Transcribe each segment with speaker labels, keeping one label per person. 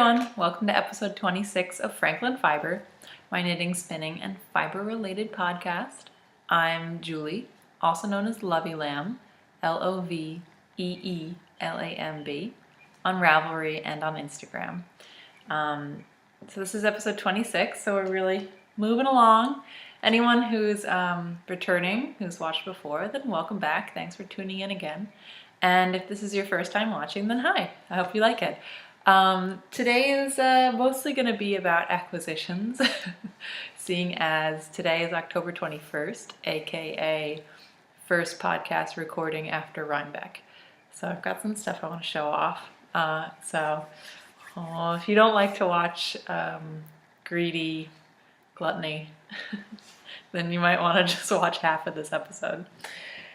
Speaker 1: everyone, welcome to episode 26 of Franklin Fiber, my knitting, spinning, and fiber-related podcast. I'm Julie, also known as Lovey Lamb, Loveeelamb, on Ravelry and on Instagram. So this is episode 26, so we're really moving along. Anyone who's returning, who's watched before, then welcome back. Thanks for tuning in again. And if this is your first time watching, then hi. I hope you like it. Today is mostly going to be about acquisitions, seeing as today is October 21st, aka first podcast recording after Rhinebeck. So I've got some stuff I want to show off. If you don't like to watch greedy gluttony, then you might want to just watch half of this episode.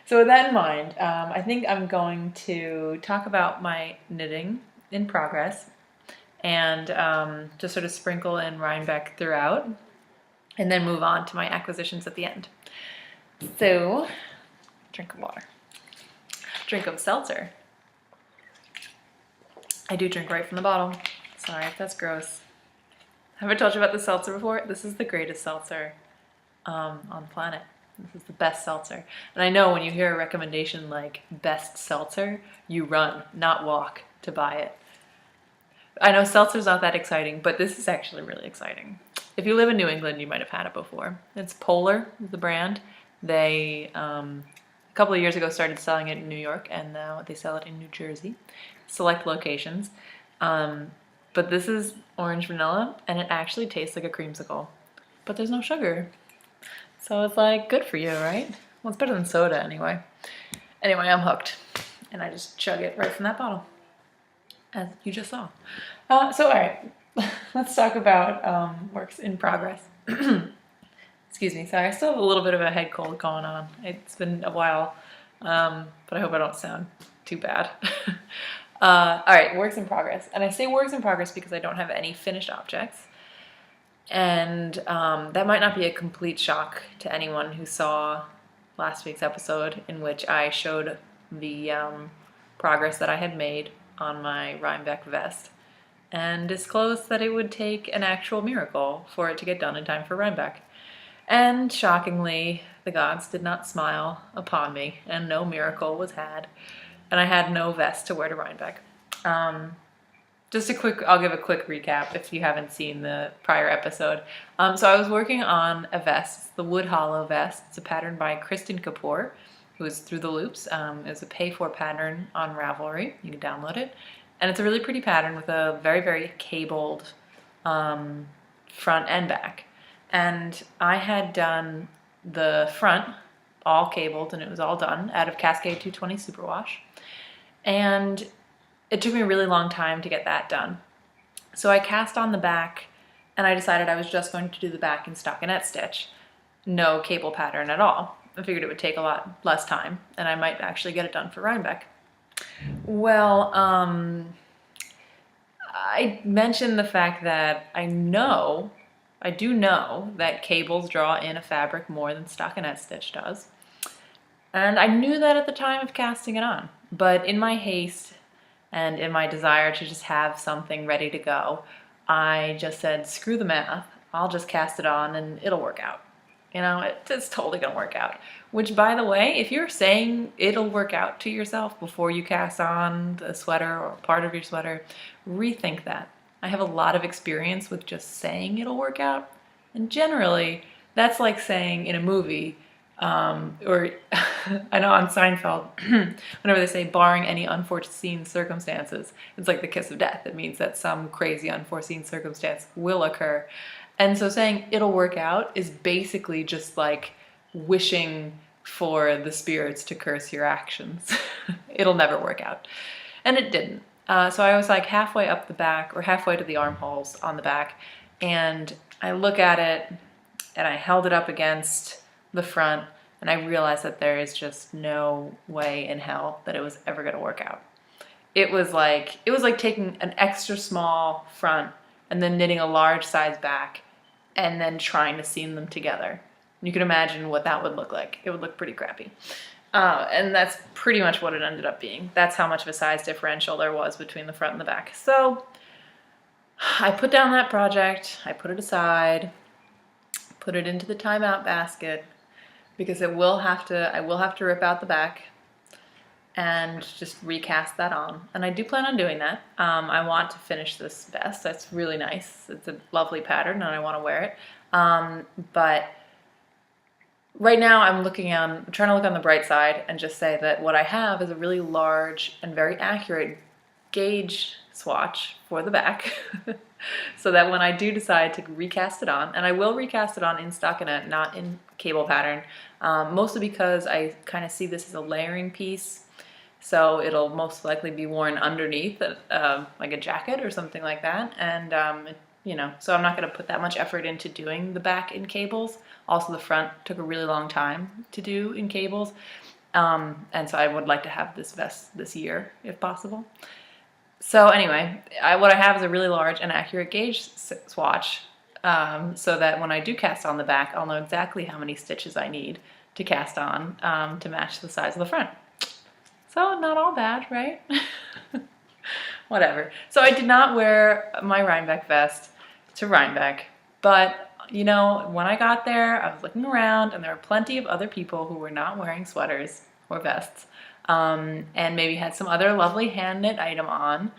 Speaker 1: So with that in mind, I think I'm going to talk about my knitting in progress and just sort of sprinkle in Rhinebeck throughout and then move on to my acquisitions at the end. So, drink of water. Drink of seltzer. I do drink right from the bottle. Sorry if that's gross. Have I told you about the seltzer before? This is the greatest seltzer on the planet. This is the best seltzer. And I know when you hear a recommendation like best seltzer, you run, not walk, to buy it. I know seltzer's not that exciting, but this is actually really exciting. If you live in New England, you might have had it before. It's Polar, the brand. They, a couple of years ago, started selling it in New York, and now they sell it in New Jersey, select locations. But this is orange vanilla, and it actually tastes like a creamsicle. But there's no sugar. So it's like, good for you, right? Well, it's better than soda anyway. Anyway, I'm hooked. And I just chug it right from that bottle, as you just saw. All right, let's talk about works in progress. Excuse me, sorry, I still have a little bit of a head cold going on. It's been a while, but I hope I don't sound too bad. All right, works in progress. And I say works in progress because I don't have any finished objects. And that might not be a complete shock to anyone who saw last week's episode in which I showed the progress that I had made on my Rhinebeck vest and disclosed that it would take an actual miracle for it to get done in time for Rhinebeck. And shockingly, the gods did not smile upon me and no miracle was had. And I had no vest to wear to Rhinebeck. I'll give a quick recap if you haven't seen the prior episode. So I was working on a vest, it's the Wood Hollow vest. It's a pattern by Kristen Kapoor, who is Through the Loops. It's a pay-for pattern on Ravelry. You can download it. And it's a really pretty pattern with a very, very cabled front and back. And I had done the front all cabled, and it was all done out of Cascade 220 Superwash. And it took me a really long time to get that done. So I cast on the back, and I decided I was just going to do the back in stockinette stitch. No cable pattern at all. I figured it would take a lot less time, and I might actually get it done for Rhinebeck. Well, I mentioned the fact that I do know that cables draw in a fabric more than stockinette stitch does. And I knew that at the time of casting it on, but in my haste and in my desire to just have something ready to go, I just said, screw the math, I'll just cast it on and it'll work out. You know, it's totally gonna work out. Which, by the way, if you're saying it'll work out to yourself before you cast on the sweater or part of your sweater, rethink that. I have a lot of experience with just saying it'll work out. And generally, that's like saying in a movie, or I know on Seinfeld, whenever they say barring any unforeseen circumstances, it's like the kiss of death. It means that some crazy unforeseen circumstance will occur. And so saying it'll work out is basically just like wishing for the spirits to curse your actions. It'll never work out. And it didn't. So I was like halfway up the back, or halfway to the armholes on the back, and I look at it and I held it up against the front, and I realized that there is just no way in hell that it was ever going to work out. It was like taking an extra small front and then knitting a large size back and then trying to seam them together. You can imagine what that would look like. It would look pretty crappy. And that's pretty much what it ended up being. That's how much of a size differential there was between the front and the back. So I put down that project, I put it aside, put it into the timeout basket, because I will have to rip out the back and just recast that on. And I do plan on doing that. I want to finish this vest. That's really nice. It's a lovely pattern and I want to wear it. But right now I'm trying to look on the bright side and just say that what I have is a really large and very accurate gauge swatch for the back. So that when I do decide to recast it on, and I will recast it on in stockinette, not in cable pattern, mostly because I kind of see this as a layering piece. So it'll most likely be worn underneath like a jacket or something like that. And, so I'm not going to put that much effort into doing the back in cables. Also, the front took a really long time to do in cables. And so I would like to have this vest this year, if possible. So anyway, what I have is a really large and accurate gauge swatch, so that when I do cast on the back, I'll know exactly how many stitches I need to cast on to match the size of the front. So not all bad, right? Whatever. So I did not wear my Rhinebeck vest to Rhinebeck, but when I got there, I was looking around and there were plenty of other people who were not wearing sweaters or vests. And maybe had some other lovely hand knit item on,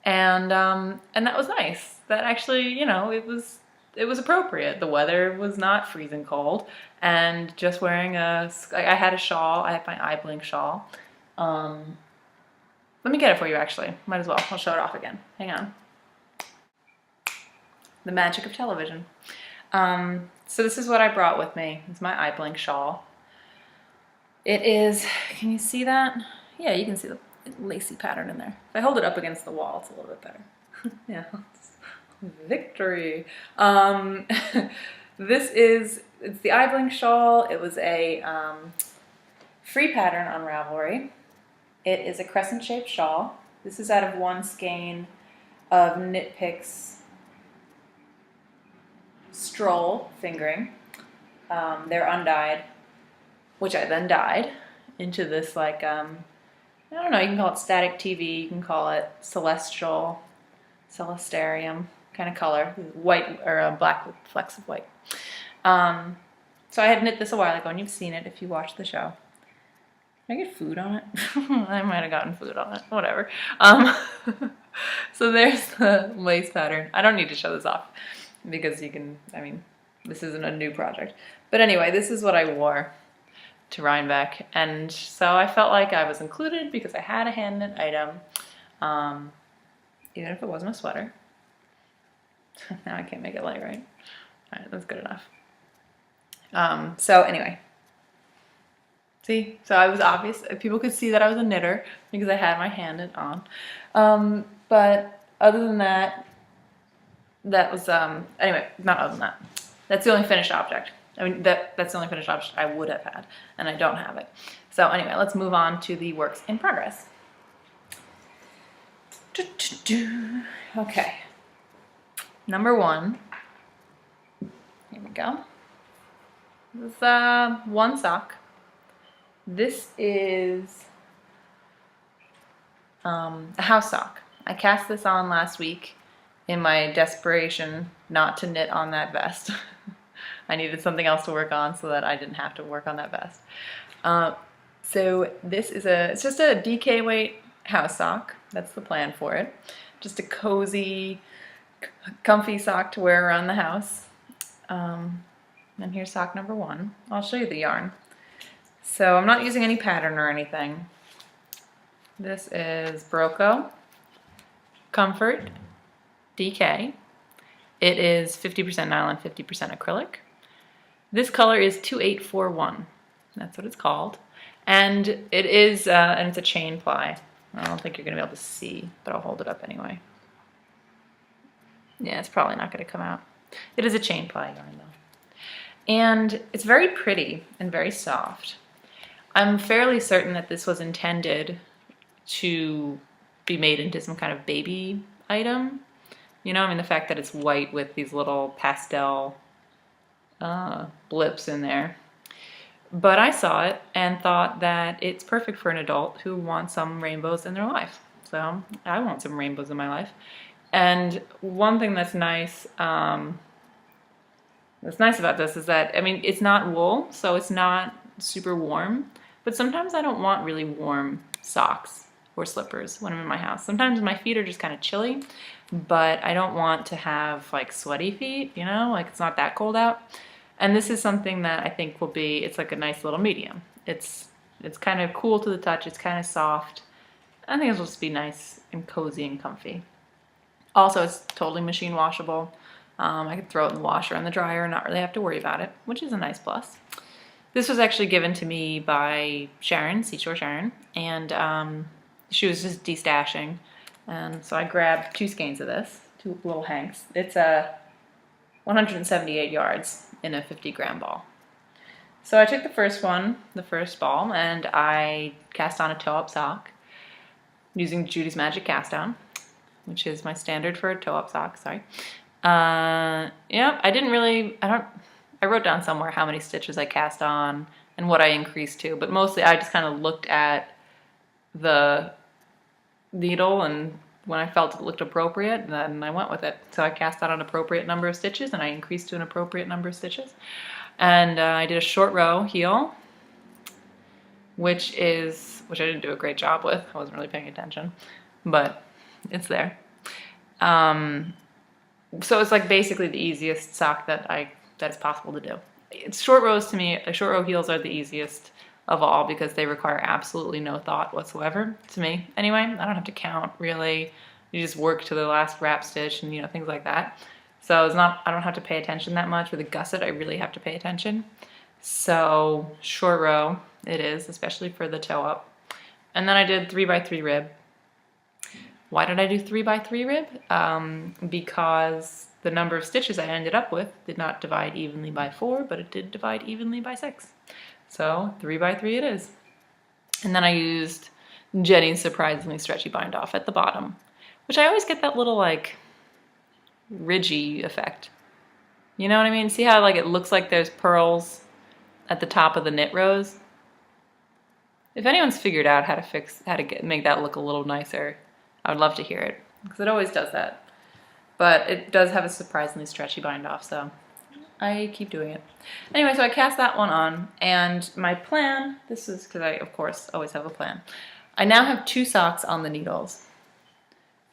Speaker 1: and that was nice. That actually, it was appropriate. The weather was not freezing cold, and just wearing I had a shawl. I had my eye blink shawl. Let me get it for you. Actually, might as well. I'll show it off again. Hang on. The magic of television. So this is what I brought with me. It's my eye blink shawl. It is, can you see that? Yeah, you can see the lacy pattern in there. If I hold it up against the wall, it's a little bit better. Yeah, victory. It's the eye blink shawl. It was a free pattern on Ravelry. It is a crescent shaped shawl. This is out of one skein of Knit Picks Stroll fingering. They're undyed, which I then dyed into this I don't know, you can call it static TV, you can call it celestial, celestarium kind of color, white or black with flecks of white. So I had knit this a while ago, and you've seen it if you watched the show. Did I get food on it? I might have gotten food on it, whatever. So there's the lace pattern. I don't need to show this off because this isn't a new project. But anyway, this is what I wore to Rhinebeck, and so I felt like I was included because I had a hand knit item, even if it wasn't a sweater. Now I can't make it light, right? All right, that's good enough. So anyway, see, so I was obvious. People could see that I was a knitter because I had my hand knit on. But other than that, that was anyway. Not other than that. That's the only finished object. That's the only finished object I would have had, and I don't have it. So anyway, let's move on to the works in progress. Okay. Number 1. Here we go. This is one sock. This is a house sock. I cast this on last week in my desperation not to knit on that vest. I needed something else to work on so that I didn't have to work on that vest. So this is it's just a DK weight house sock. That's the plan for it. Just a cozy, comfy sock to wear around the house. And here's sock number 1. I'll show you the yarn. So I'm not using any pattern or anything. This is Broco Comfort DK. It is 50% nylon, 50% acrylic. This color is 2841. That's what it's called. And it is, and it's a chain ply. I don't think you're going to be able to see, but I'll hold it up anyway. Yeah, it's probably not going to come out. It is a chain ply yarn though. And it's very pretty and very soft. I'm fairly certain that this was intended to be made into some kind of baby item. The fact that it's white with these little pastel blips in there. But I saw it and thought that it's perfect for an adult who wants some rainbows in their life. So I want some rainbows in my life. And one thing that's nice about this is that, I mean, it's not wool, so it's not super warm, but sometimes I don't want really warm socks or slippers when I'm in my house. Sometimes my feet are just kind of chilly, but I don't want to have like sweaty feet, you know, like it's not that cold out. And this is something that I think will be, it's like a nice little medium. It's kind of cool to the touch, it's kind of soft. I think it'll just be nice and cozy and comfy. Also, it's totally machine washable. I could throw it in the washer and the dryer and not really have to worry about it, which is a nice plus. This was actually given to me by Sharon, Seashore Sharon, and she was just destashing. And so I grabbed 2 skeins of this, 2 little hanks. It's 178 yards in a 50-gram ball. So I took the first ball, and I cast on a toe-up sock using Judy's Magic Cast On, which is my standard for a toe-up sock, sorry. Yeah, I wrote down somewhere how many stitches I cast on and what I increased to, but mostly I just kind of looked at the needle, and when I felt it looked appropriate, then I went with it. So I cast out an appropriate number of stitches, and I increased to an appropriate number of stitches. And I did a short row heel, which I didn't do a great job with. I wasn't really paying attention, but it's there. So it's like basically the easiest sock that's possible to do. Short rows to me, short row heels are the easiest of all because they require absolutely no thought whatsoever to me. Anyway, I don't have to count really. You just work to the last wrap stitch and, you know, things like that. So I don't have to pay attention that much. With a gusset, I really have to pay attention. So short row it is, especially for the toe up. And then I did 3x3 rib. Why did I do 3x3 rib? Because the number of stitches I ended up with did not divide evenly by 4, but it did divide evenly by 6. So 3x3 it is. And then I used Jenny's surprisingly stretchy bind off at the bottom, which I always get that little like ridgy effect. You know what I mean? See how like it looks like there's pearls at the top of the knit rows? If anyone's figured out how to make that look a little nicer, I would love to hear it, because it always does that. But it does have a surprisingly stretchy bind off, so I keep doing it. Anyway, so I cast that one on, and my plan, this is because I, of course, always have a plan. I now have 2 socks on the needles,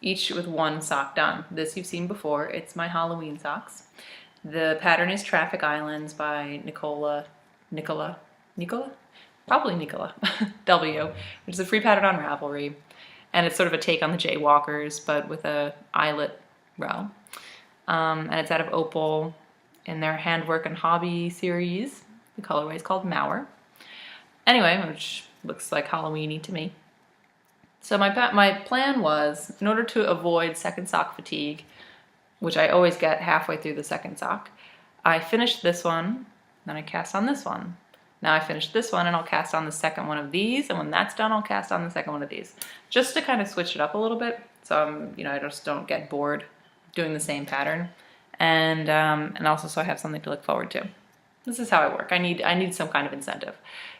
Speaker 1: each with 1 sock done. This you've seen before. It's my Halloween socks. The pattern is Traffic Islands by Nicola? Probably Nicola, W, which is a free pattern on Ravelry. And it's sort of a take on the Jaywalkers, but with a eyelet row. And it's out of Opal in their Handwork and Hobby series. The colorway is called Mauer. Anyway, which looks like Halloween-y to me. So my plan was, in order to avoid second sock fatigue, which I always get halfway through the second sock, I finished this one, then I cast on this one. Now I finished this one and I'll cast on the second one of these, and when that's done, I'll cast on the second one of these. Just to kind of switch it up a little bit, so I just don't get bored doing the same pattern, and also so I have something to look forward to. This is how I work. I need some kind of incentive.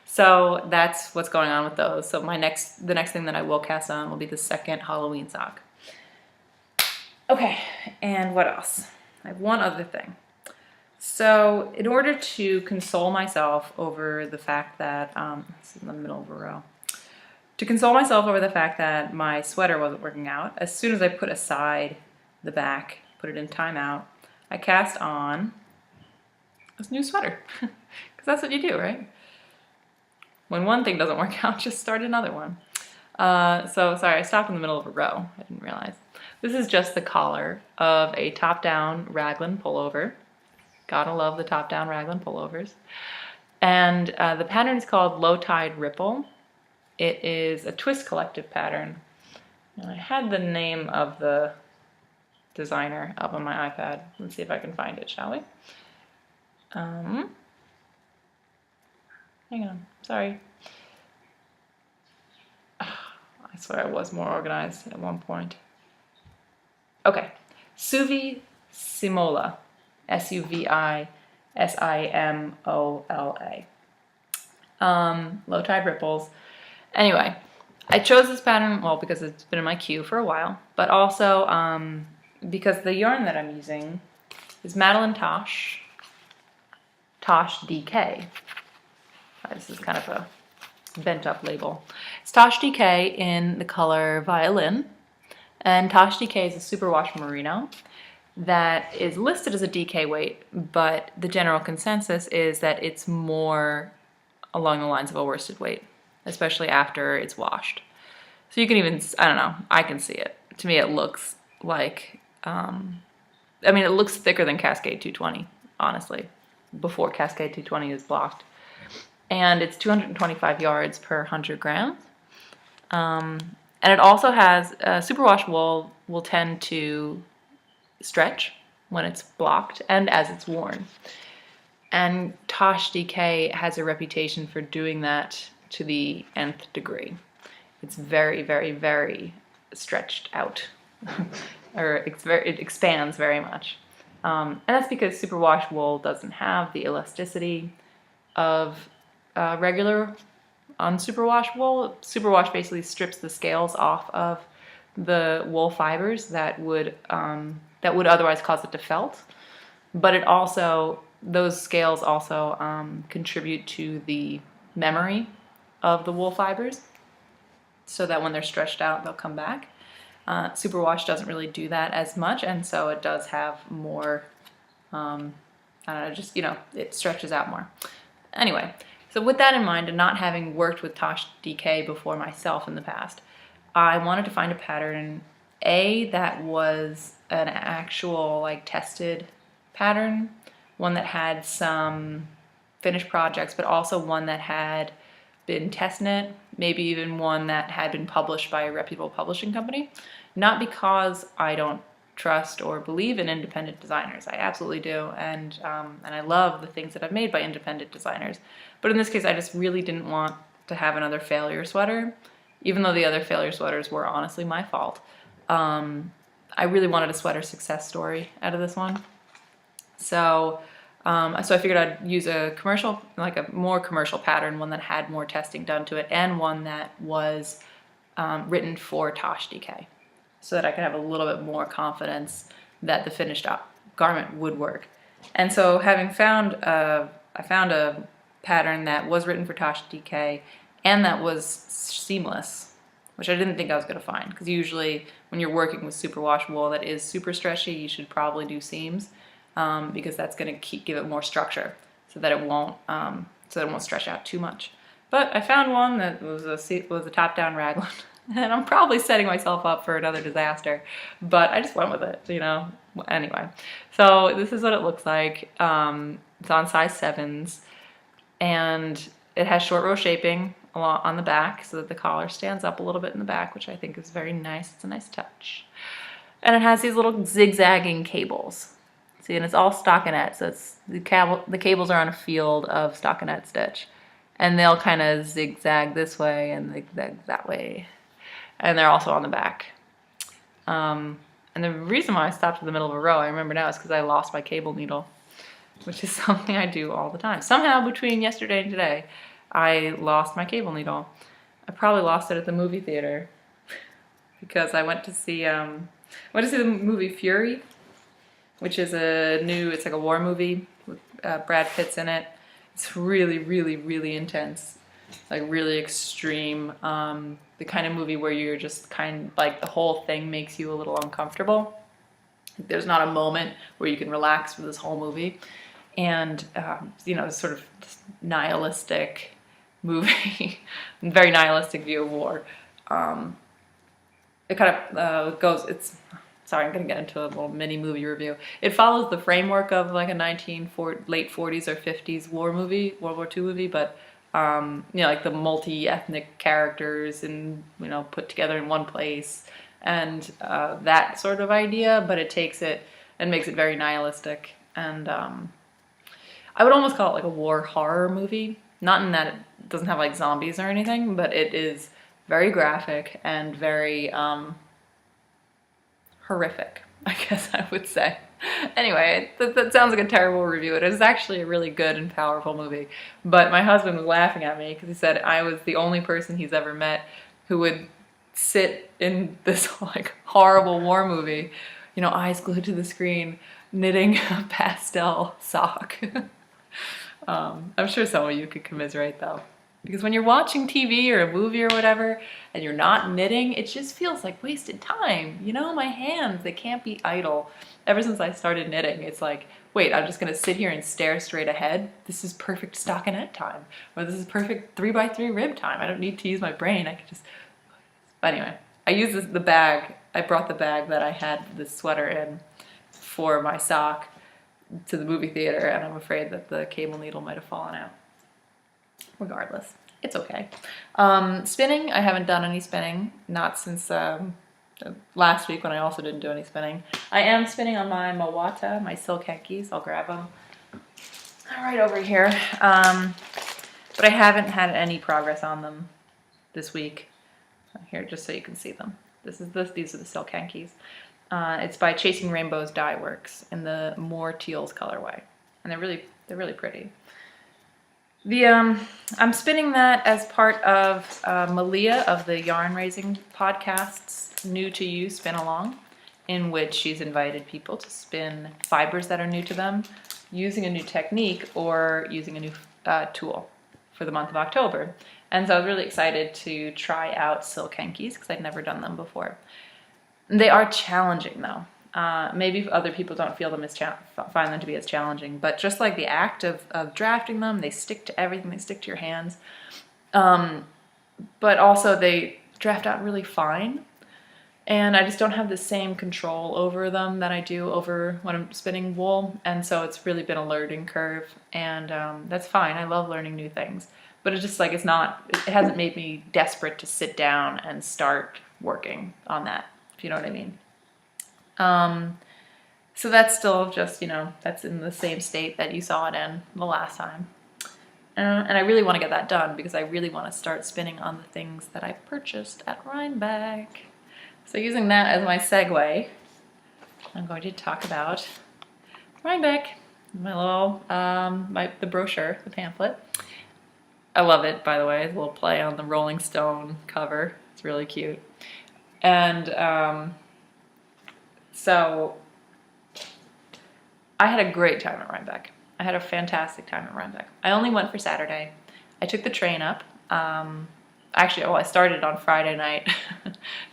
Speaker 1: So that's what's going on with those. So the next thing that I will cast on will be the second Halloween sock. Okay, and what else? I have one other thing. So in order to console myself over the fact that, this is in the middle of a row, to console myself over the fact that my sweater wasn't working out, as soon as I put aside the back, put it in timeout, I cast on this new sweater, because that's what you do, right? When one thing doesn't work out, just start another one. So sorry, I stopped in the middle of a row, I didn't realize. This is just the collar of a top-down raglan pullover. Gotta love the top-down raglan pullovers. And the pattern is called Low Tide Ripple. It is a twist collective pattern. And I had the name of the designer up on my iPad. Let's see if I can find it, shall we? Hang on, sorry. I swear I was more organized at one point. Okay, Suvi Simola. Suvisiimola. Low Tide Ripples. Anyway, I chose this pattern, well, because it's been in my queue for a while, but also because the yarn that I'm using is Madeline Tosh DK. This is kind of a bent up label. It's Tosh DK in the color Violin, and Tosh DK is a superwash merino that is listed as a DK weight, but the general consensus is that it's more along the lines of a worsted weight, especially after it's washed. So you can even, I don't know, I can see it. To me it looks like, I mean, it looks thicker than Cascade 220, honestly, before Cascade 220 is blocked. And it's 225 yards per 100 grams. And it also has, superwash wool will tend to stretch when it's blocked and as it's worn. And Tosh DK has a reputation for doing that to the nth degree. It's very, very, very stretched out, or it expands very much. And that's because superwash wool doesn't have the elasticity of regular unsuperwash wool. Superwash basically strips the scales off of the wool fibers that would otherwise cause it to felt, but it also, those scales also contribute to the memory of the wool fibers, so that when they're stretched out, they'll come back. Superwash doesn't really do that as much, and so it does have more, I don't know, just, you know, it stretches out more. Anyway, so with that in mind, and not having worked with Tosh DK before myself in the past, I wanted to find a pattern, that was an actual, like, tested pattern, one that had some finished projects, but also one that had been test knit, maybe even one that had been published by a reputable publishing company. Not because I don't trust or believe in independent designers. I absolutely do, and I love the things that I've made by independent designers. But in this case, I just really didn't want to have another failure sweater, even though the other failure sweaters were honestly my fault. I really wanted a sweater success story out of this one. So I figured I'd use a commercial, like a more commercial pattern, one that had more testing done to it, and one that was written for Tosh DK, so that I could have a little bit more confidence that the finished garment would work. And so having found, I found a pattern that was written for Tosh DK and that was seamless, which I didn't think I was going to find, because usually when you're working with superwash wool that is super stretchy, you should probably do seams, because that's going to give it more structure, so that it won't stretch out too much. But I found one that was a top-down raglan, and I'm probably setting myself up for another disaster, but I just went with it, you know. Anyway, so this is what it looks like. It's on size 7s, and it has short row shaping on the back, so that the collar stands up a little bit in the back, which I think is very nice. It's a nice touch. And it has these little zigzagging cables. See, and it's all stockinette, so it's the cables are on a field of stockinette stitch, and they'll kind of zigzag this way and zigzag that way, and they're also on the back. And the reason why I stopped in the middle of a row, I remember now, is because I lost my cable needle, which is something I do all the time. Somehow between yesterday and today, I lost my cable needle. I probably lost it at the movie theater because I went to see the movie Fury, which is it's like a war movie with Brad Pitt's in it. It's really, really, really intense, like really extreme. The kind of movie where you're just like the whole thing makes you a little uncomfortable. There's not a moment where you can relax for this whole movie. And, you know, sort of nihilistic movie, very nihilistic view of war. It kind of sorry, I'm going to get into a little mini movie review. It follows the framework of like a late 40s or 50s war movie, World War II movie, but, you know, like the multi-ethnic characters and, you know, put together in one place, and that sort of idea, but it takes it and makes it very nihilistic. And I would almost call it like a war horror movie. Not in that it doesn't have like zombies or anything, but it is very graphic and very horrific, I guess I would say. Anyway, that sounds like a terrible review. It is actually a really good and powerful movie. But my husband was laughing at me because he said I was the only person he's ever met who would sit in this like horrible war movie, eyes glued to the screen, knitting a pastel sock. I'm sure some of you could commiserate though. Because when you're watching TV or a movie or whatever, and you're not knitting, it just feels like wasted time. My hands, they can't be idle. Ever since I started knitting, it's like, wait, I'm just gonna sit here and stare straight ahead. This is perfect stockinette time. Or this is perfect 3x3 rib time. I don't need to use my brain. I could just, but anyway, I use the bag. I brought the bag that I had this sweater in for my sock to the movie theater, and I'm afraid that the cable needle might have fallen out. Regardless, it's okay. Spinning, I haven't done any spinning, not since last week when I also didn't do any spinning. I am spinning on my Mawata, my silk hankies. I'll grab them. All right, over here. But I haven't had any progress on them this week. Here, just so you can see them. These are the silk hankies. It's by Chasing Rainbows Dye Works in the More Teals colorway, and they're really pretty. I'm spinning that as part of Malia of the Yarn Raising podcast's New to You Spin Along, in which she's invited people to spin fibers that are new to them using a new technique or using a new tool for the month of October. And so I was really excited to try out silk hankies because I'd never done them before. They are challenging though. Maybe other people don't feel them find them to be as challenging, but just like the act of drafting them, they stick to everything, they stick to your hands. But also they draft out really fine. And I just don't have the same control over them that I do over when I'm spinning wool. And so it's really been a learning curve, and that's fine. I love learning new things, but it's just like, it hasn't made me desperate to sit down and start working on that, if you know what I mean. So that's still just, that's in the same state that you saw it in the last time. And I really want to get that done because I really want to start spinning on the things that I purchased at Rhinebeck. So using that as my segue, I'm going to talk about Rhinebeck, my little, the brochure, the pamphlet. I love it, by the way. It's a little play on the Rolling Stone cover. It's really cute. And, so I had a great time at Rhinebeck. I had a fantastic time at Rhinebeck. I only went for Saturday. I took the train up. I started on Friday night.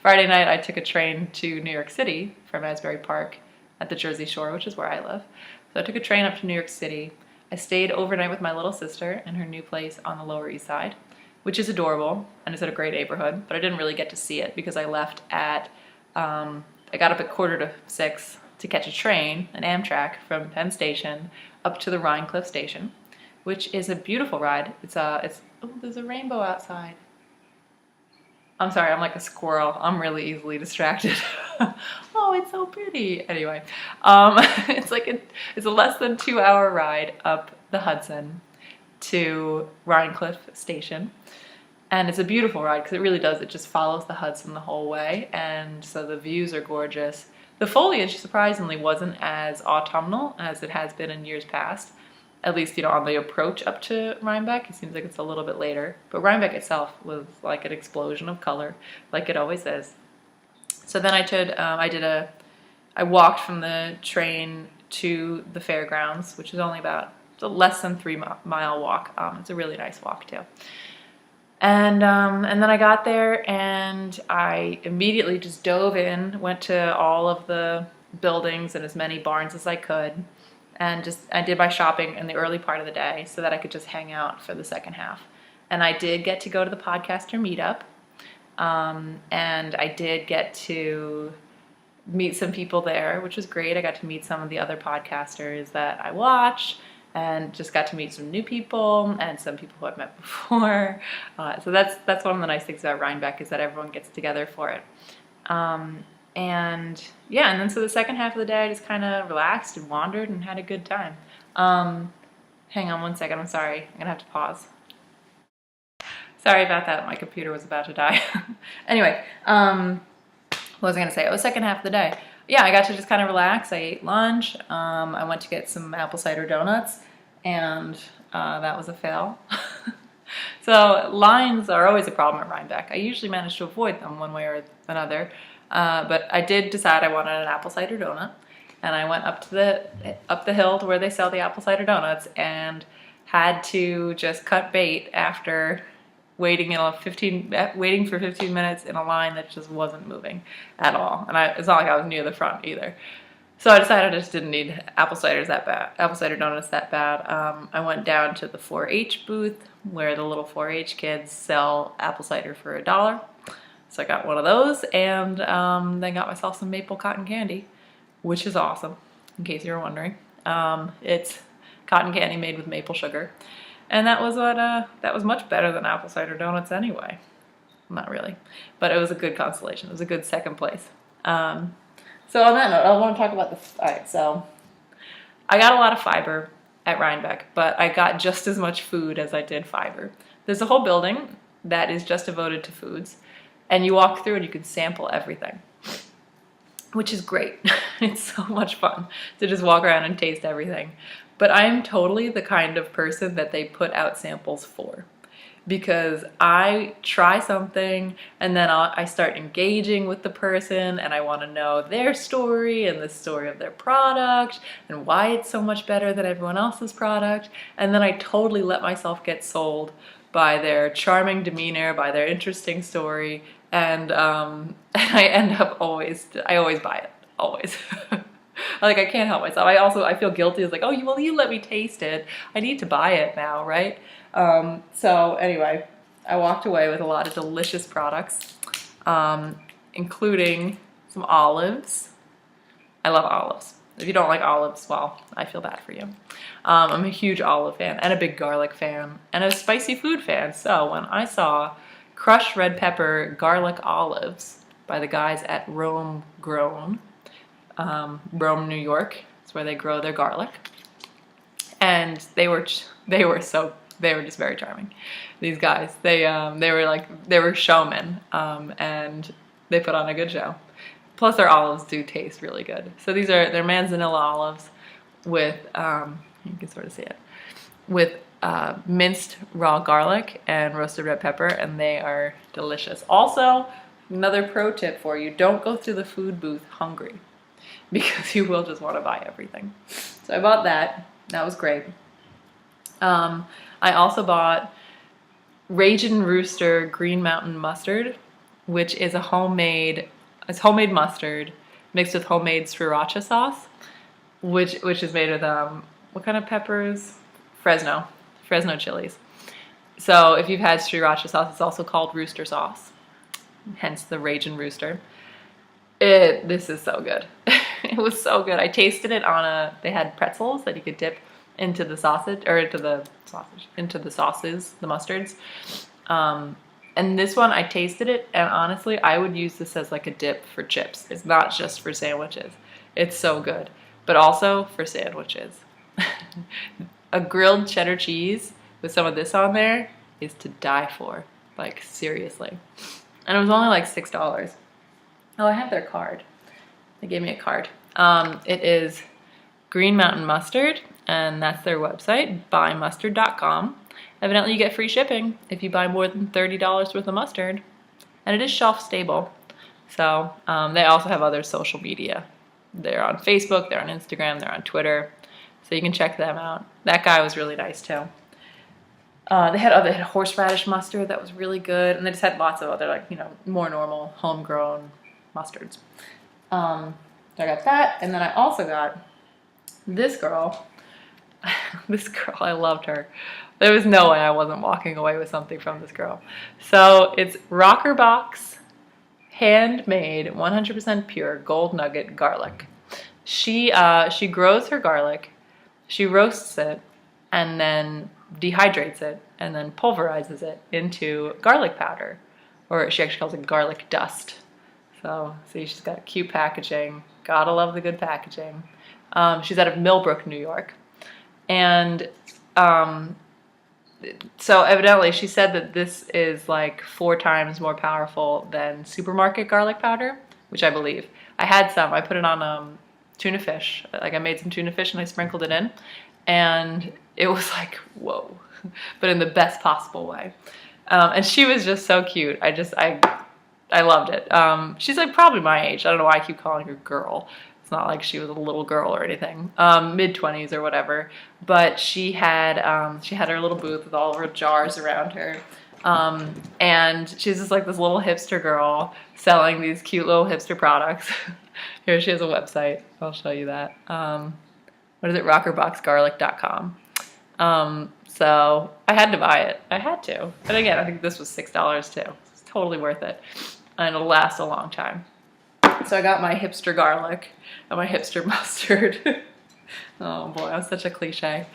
Speaker 1: Friday night I took a train to New York City from Asbury Park at the Jersey Shore, which is where I live. So I took a train up to New York City. I stayed overnight with my little sister in her new place on the Lower East Side, which is adorable and is in a great neighborhood, but I didn't really get to see it because I left at I got up at 5:45 to catch a train, an Amtrak, from Penn Station up to the Rhinecliff Station, which is a beautiful ride. Oh, there's a rainbow outside. I'm sorry, I'm like a squirrel. I'm really easily distracted. Oh, it's so pretty. Anyway, it's a less than 2-hour ride up the Hudson to Rhinecliff Station. And it's a beautiful ride because it really does. It just follows the Hudson the whole way. And so the views are gorgeous. The foliage, surprisingly, wasn't as autumnal as it has been in years past. At least, on the approach up to Rhinebeck, it seems like it's a little bit later. But Rhinebeck itself was like an explosion of color, like it always is. So then I walked from the train to the fairgrounds, which is only about a less than 3-mile walk. It's a really nice walk too. And then I got there and I immediately just dove in, went to all of the buildings and as many barns as I could, and I did my shopping in the early part of the day so that I could just hang out for the second half. And I did get to go to the podcaster meetup, and I did get to meet some people there, which was great. I got to meet some of the other podcasters that I watch, and just got to meet some new people and some people who I've met before. So that's one of the nice things about Rhinebeck, is that everyone gets together for it. And then so the second half of the day I just kind of relaxed and wandered and had a good time. Hang on one second, I'm sorry. I'm gonna have to pause. Sorry about that, my computer was about to die. Anyway, what was I gonna say? Second half of the day. Yeah, I got to just kind of relax. I ate lunch. I went to get some apple cider donuts, and that was a fail. So lines are always a problem at Rhinebeck. I usually manage to avoid them one way or another. But I did decide I wanted an apple cider donut, and I went up the hill to where they sell the apple cider donuts and had to just cut bait after waiting for 15 minutes in a line that just wasn't moving at all. And it's not like I was near the front either. So I decided I just didn't need apple cider donuts that bad. I went down to the 4-H booth where the little 4-H kids sell apple cider for $1. So I got one of those, and then got myself some maple cotton candy, which is awesome, in case you were wondering. It's cotton candy made with maple sugar. And that was much better than apple cider donuts anyway. Not really, but it was a good consolation. It was a good second place. So on that note, I want to talk about alright, so I got a lot of fiber at Rhinebeck, but I got just as much food as I did fiber. There's a whole building that is just devoted to foods, and you walk through and you can sample everything, which is great. It's so much fun to just walk around and taste everything. But I am totally the kind of person that they put out samples for, because I try something and then I start engaging with the person, and I want to know their story and the story of their product and why it's so much better than everyone else's product. And then I totally let myself get sold by their charming demeanor, by their interesting story, and I end up I always buy it, always. Like, I can't help myself. I feel guilty. It's like, oh, you let me taste it. I need to buy it now, right? So anyway, I walked away with a lot of delicious products, including some olives. I love olives. If you don't like olives, well, I feel bad for you. I'm a huge olive fan and a big garlic fan and a spicy food fan. So when I saw crushed red pepper garlic olives by the guys at Rome, New York, it's where they grow their garlic, and they were just very charming. These guys, they were showmen, and they put on a good show. Plus their olives do taste really good. So they're manzanilla olives with you can sort of see it, with minced raw garlic and roasted red pepper, and they are delicious. Also, another pro tip for you: don't go through the food booth hungry, because you will just want to buy everything. So I bought that. That was great. I also bought Ragin' Rooster Green Mountain Mustard, which is homemade mustard mixed with homemade sriracha sauce, which is made with what kind of peppers? Fresno chilies. So if you've had sriracha sauce, it's also called rooster sauce, hence the Ragin' Rooster. This is so good. It was so good. I tasted it they had pretzels that you could dip into the sauces, the mustards. And this one, I tasted it, and honestly, I would use this as like a dip for chips. It's not just for sandwiches. It's so good, but also for sandwiches. A grilled cheddar cheese with some of this on there is to die for, like, seriously. And it was only like $6. Oh, I have their card. They gave me a card. It is Green Mountain Mustard, and that's their website, buymustard.com. Evidently, you get free shipping if you buy more than $30 worth of mustard, and it is shelf stable. So they also have other social media. They're on Facebook, they're on Instagram, they're on Twitter, so you can check them out. That guy was really nice too. They had horseradish mustard that was really good, and they just had lots of other, like, more normal homegrown mustards. So I got that, and then I also got this girl. This girl, I loved her. There was no way I wasn't walking away with something from this girl. So it's Rocker Box handmade 100% pure gold nugget garlic. She grows her garlic, she roasts it, and then dehydrates it, and then pulverizes it into garlic powder, or she actually calls it garlic dust. So see, she's got cute packaging. Gotta love the good packaging. She's out of Millbrook, New York, and so evidently she said that this is like 4 times more powerful than supermarket garlic powder, which I believe. I had some. I put it on tuna fish. Like, I made some tuna fish and I sprinkled it in, and it was like, whoa, but in the best possible way. And she was just so cute. I I loved it. She's like probably my age. I don't know why I keep calling her girl. It's not like she was a little girl or anything. Mid-20s or whatever. But she had her little booth with all of her jars around her. And she's just like this little hipster girl selling these cute little hipster products. Here, she has a website. I'll show you that. What is it? Rockerboxgarlic.com. So I had to buy it. I had to. And again, I think this was $6 too. It's totally worth it. And it'll last a long time. So I got my hipster garlic and my hipster mustard. Oh boy, I'm such a cliche.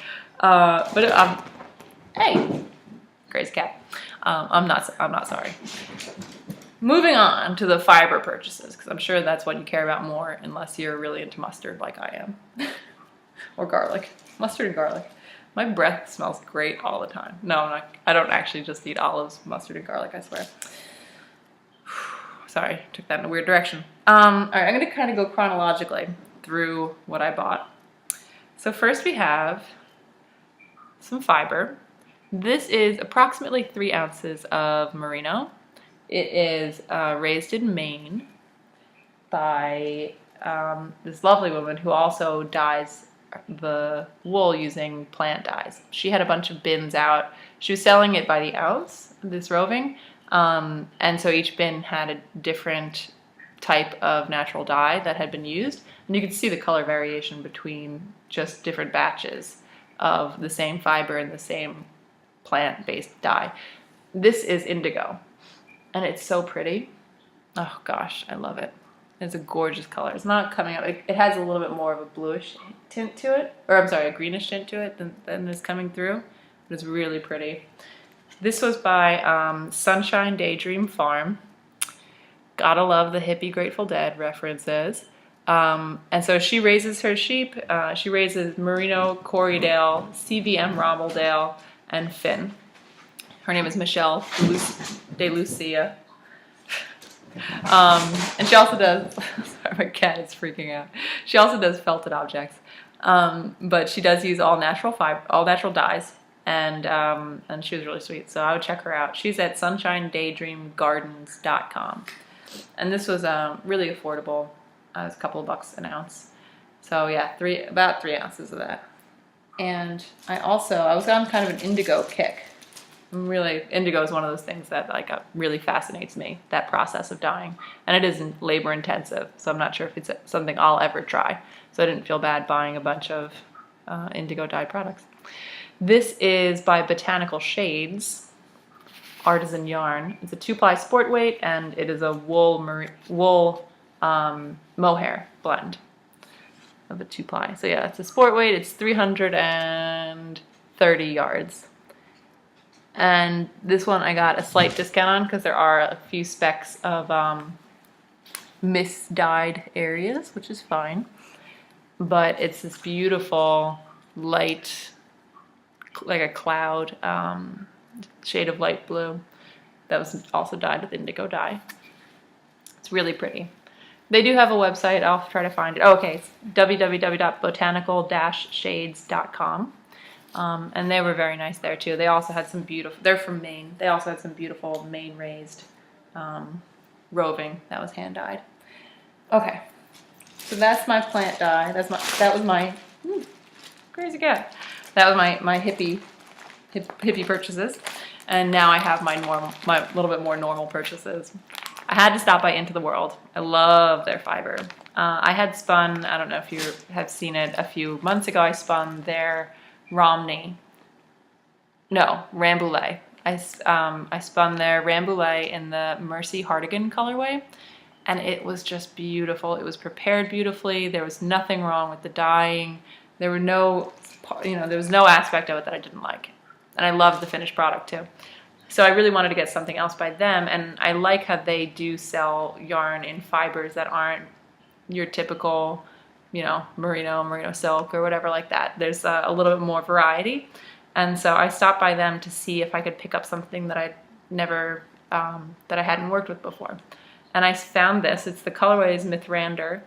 Speaker 1: Hey, Gray's cat. I'm not sorry. Moving on to the fiber purchases, because I'm sure that's what you care about more, unless you're really into mustard like I am. Or garlic. Mustard and garlic. My breath smells great all the time. No, I'm not, I don't actually just eat olives, mustard, and garlic, I swear. Sorry, took that in a weird direction. All right, I'm gonna kind of go chronologically through what I bought. So first we have some fiber. This is approximately 3 ounces of merino. It is raised in Maine by this lovely woman who also dyes the wool using plant dyes. She had a bunch of bins out. She was selling it by the ounce, this roving, and so each bin had a different type of natural dye that had been used, and you could see the color variation between just different batches of the same fiber and the same plant-based dye. This is indigo, and it's so pretty. Oh gosh, I love it. It's a gorgeous color. It's not coming up. It has a little bit more of a bluish tint to it, or I'm sorry, a greenish tint to it than is coming through, but it's really pretty. This was by Sunshine Daydream Farm. Gotta love the hippie Grateful Dead references. And so she raises her sheep. She raises Merino, Corriedale, CVM Rommeldale, and Finn. Her name is Michelle de Lucia. And she also does, sorry, my cat is freaking out. She also does felted objects. But she does use all natural dyes. And she was really sweet. So I would check her out. She's at sunshinedaydreamgardens.com. And this was really affordable. It was a couple of bucks an ounce. So yeah, about 3 ounces of that. And I was on kind of an indigo kick. Really, indigo is one of those things that really fascinates me, that process of dyeing. And it isn't labor intensive, so I'm not sure if it's something I'll ever try. So I didn't feel bad buying a bunch of indigo dyed products. This is by Botanical Shades Artisan Yarn. It's a 2-ply sport weight, and it is a wool mohair blend of a 2-ply. So yeah, it's a sport weight. It's 330 yards. And this one I got a slight discount on because there are a few specks of misdyed areas, which is fine. But it's this beautiful light, like a cloud shade of light blue that was also dyed with indigo dye. It's really pretty. They do have a website. I'll try to find it. Oh, okay, it's www.botanical-shades.com. And they were very nice there too. They also had some beautiful, they're from Maine. They also had some beautiful Maine raised roving that was hand dyed. Okay, so that's my plant dye. That was my crazy cat. That was my hippie purchases. And now I have my little bit more normal purchases. I had to stop by Into the World. I love their fiber. I had spun, I don't know if you have seen it, a few months ago, I spun their Rambouillet. I spun their Rambouillet in the Mercy Hardigan colorway, and it was just beautiful. It was prepared beautifully. There was nothing wrong with the dyeing. There was no aspect of it that I didn't like. And I loved the finished product too. So I really wanted to get something else by them, and I like how they do sell yarn in fibers that aren't your typical, merino silk or whatever like that. There's a little bit more variety. And so I stopped by them to see if I could pick up something that I'd never, that I hadn't worked with before. And I found this. It's the colorway is Mithrander,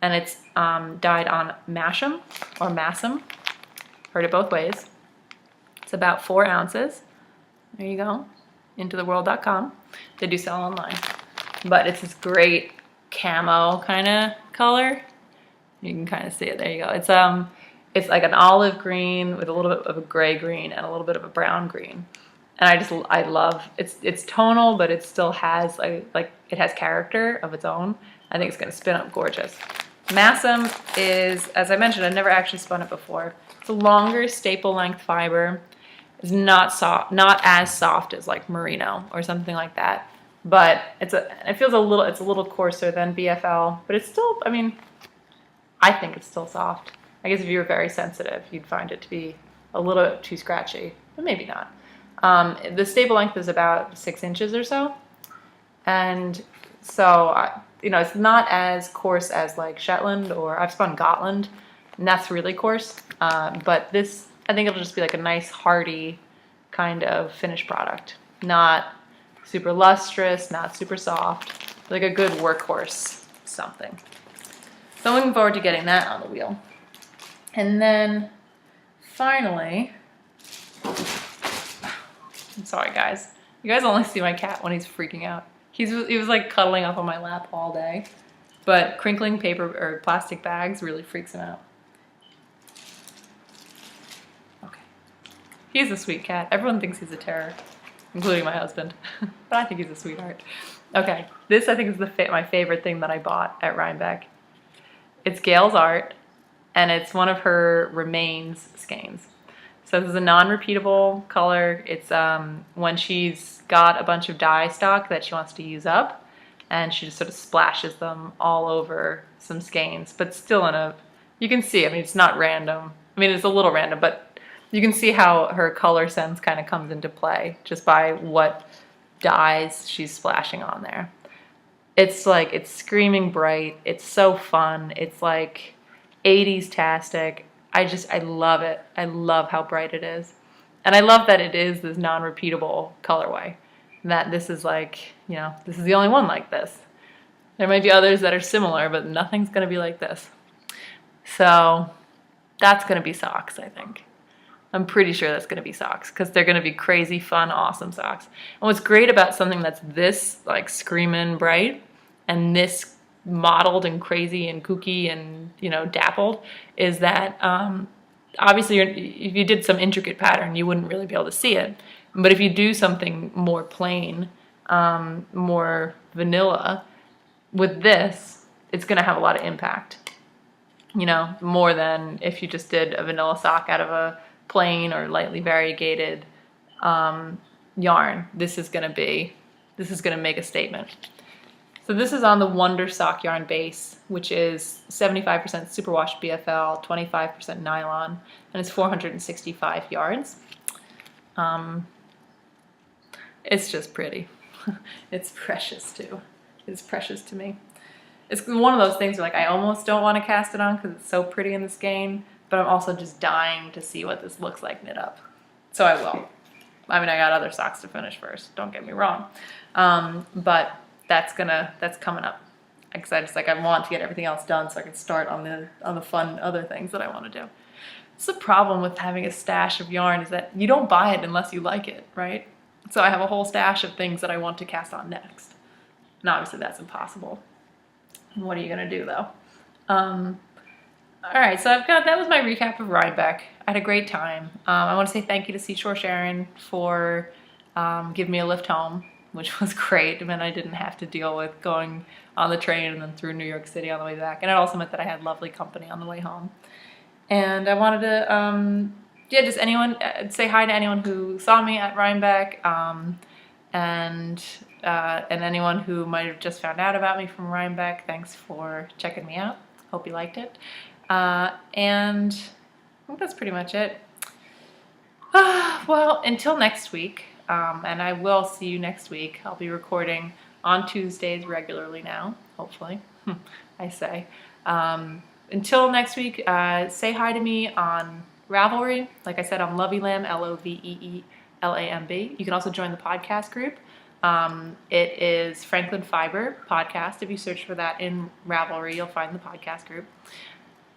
Speaker 1: and it's dyed on Masham or Massam. Heard it both ways. It's about 4 ounces. There you go. Intotheworld.com. They do sell online. but it's this great camo kind of color. You can kind of see it. There you go. It's like an olive green with a little bit of a gray green and a little bit of a brown green. And I love it's tonal, but it still has like it has character of its own. I think it's going to spin up gorgeous. Massam is, as I mentioned, I've never actually spun it before. It's a longer staple length fiber. It's not soft, not as soft as like merino or something like that. But it's a little coarser than BFL, but it's still, I mean, I think it's still soft. I guess if you were very sensitive, you'd find it to be a little bit too scratchy, but maybe not. The staple length is about 6 inches or so. And so, it's not as coarse as like Shetland, or I've spun Gotland, and that's really coarse. But this, I think it'll just be like a nice, hardy kind of finished product. Not super lustrous, not super soft, like a good workhorse something. So I'm looking forward to getting that on the wheel. And then finally, I'm sorry guys. You guys only see my cat when he's freaking out. He was like cuddling up on my lap all day, but crinkling paper or plastic bags really freaks him out. Okay. He's a sweet cat. Everyone thinks he's a terror, including my husband, but I think he's a sweetheart. Okay, this I think is my favorite thing that I bought at Rhinebeck. It's Gail's art, and it's one of her remains skeins. So this is a non-repeatable color. It's when she's got a bunch of dye stock that she wants to use up, and she just sort of splashes them all over some skeins, but still you can see, I mean, it's not random. I mean, it's a little random, but you can see how her color sense kind of comes into play just by what dyes she's splashing on there. It's screaming bright. It's so fun. It's like 80s-tastic. I love it. I love how bright it is. And I love that it is this non-repeatable colorway. That this is this is the only one like this. There might be others that are similar, but nothing's going to be like this. So that's going to be socks, I think. I'm pretty sure that's going to be socks because they're going to be crazy, fun, awesome socks. And what's great about something that's this like screaming bright and this modeled and crazy and kooky and dappled is that obviously if you did some intricate pattern you wouldn't really be able to see it, but if you do something more plain, more vanilla with this, it's going to have a lot of impact, more than if you just did a vanilla sock out of a plain or lightly variegated yarn. This is going to make a statement. So this is on the Wonder Sock yarn base, which is 75% superwash BFL, 25% nylon, and it's 465 yards. It's just pretty. It's precious too. It's precious to me. It's one of those things where I almost don't want to cast it on because it's so pretty in the skein, but I'm also just dying to see what this looks like knit up. So I will. I mean, I got other socks to finish first, don't get me wrong. But that's coming up. Because I want to get everything else done so I can start on the fun other things that I want to do. It's the problem with having a stash of yarn is that you don't buy it unless you like it, right? So I have a whole stash of things that I want to cast on next. And obviously that's impossible. What are you gonna do though? All right, so that was my recap of Rhinebeck. I had a great time. I want to say thank you to Seashore Sharon for giving me a lift home, which was great. I mean, I didn't have to deal with going on the train and then through New York City on the way back. And it also meant that I had lovely company on the way home. And I wanted to, just say hi to anyone who saw me at Rhinebeck, and anyone who might have just found out about me from Rhinebeck. Thanks for checking me out. Hope you liked it. And I think that's pretty much it. Well, until next week, and I will see you next week. I'll be recording on Tuesdays regularly now, hopefully, I say. Until next week, say hi to me on Ravelry. Like I said, I'm Loveelamb, Loveelamb. You can also join the podcast group. It is Franklin Fiber Podcast. If you search for that in Ravelry, you'll find the podcast group.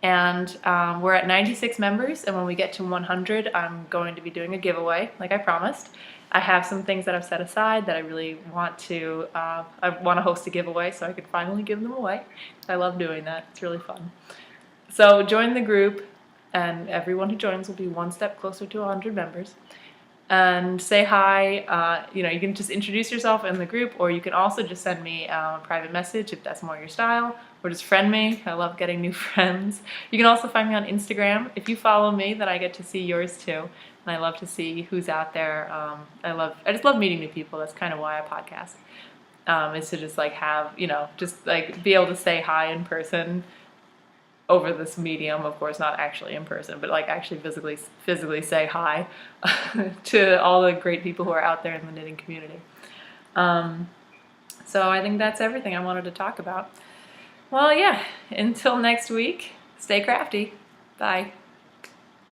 Speaker 1: And we're at 96 members, and when we get to 100, I'm going to be doing a giveaway, like I promised. I have some things that I've set aside that I really want to, I want to host a giveaway so I can finally give them away. I love doing that. It's really fun. So join the group, and everyone who joins will be one step closer to 100 members. And say hi. You can just introduce yourself in the group, or you can also just send me a private message if that's more your style, or just friend me. I love getting new friends. You can also find me on Instagram. If you follow me, then I get to see yours too, and I love to see who's out there. I just love meeting new people. That's kind of why I podcast. Is to just like have, just like be able to say hi in person over this medium, of course, not actually in person, but like actually physically say hi to all the great people who are out there in the knitting community. So I think that's everything I wanted to talk about. Well, yeah, until next week, stay crafty. Bye.